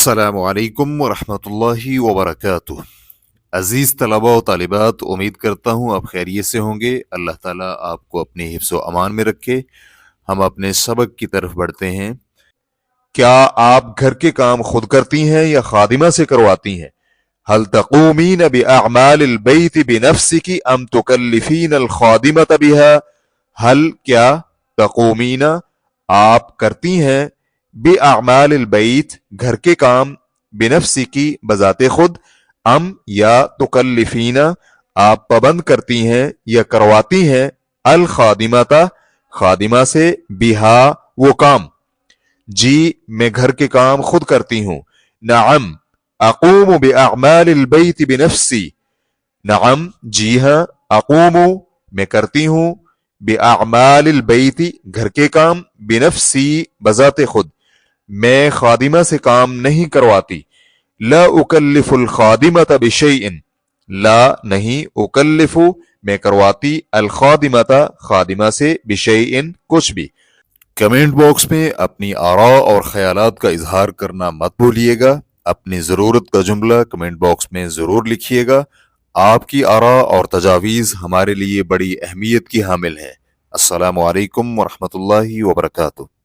السلام علیکم ورحمۃ اللہ وبرکاتہ۔ عزیز طلباء و طالبات، امید کرتا ہوں آپ خیریت سے ہوں گے۔ اللہ تعالیٰ آپ کو اپنے حفظ و امان میں رکھے۔ ہم اپنے سبق کی طرف بڑھتے ہیں۔ کیا آپ گھر کے کام خود کرتی ہیں یا خادمہ سے کرواتی ہیں؟ هل تقومین باعمال البیت بنفسک ام تکلفین الخادمۃ بها؟ هل کیا تقومین آپ کرتی ہیں باعمال البیت گھر کے کام بنفسکی بذات خود، ام یا تکلفین آپ پابند کرتی ہیں یا کرواتی ہیں الخادمۃ خادمہ سے بہا وہ کام؟ جی میں گھر کے کام خود کرتی ہوں۔ نعم اقوم باعمال البیت بنفسی، نعم جی ہاں، اقوم میں کرتی ہوں، باعمال البیت گھر کے کام، بنفسی بذات خود، میں خادمہ سے کام نہیں کرواتی۔ لا اکلف الخادمۃ بشیء، لا نہیں، اکلف میں کرواتی، الخادمۃ خادمہ سے، بشیء کچھ بھی۔ کمنٹ باکس میں اپنی آراء اور خیالات کا اظہار کرنا مت بھولیے گا۔ اپنی ضرورت کا جملہ کمنٹ باکس میں ضرور لکھیے گا۔ آپ کی آراء اور تجاویز ہمارے لیے بڑی اہمیت کی حامل ہیں۔ السلام علیکم ورحمۃ اللہ وبرکاتہ۔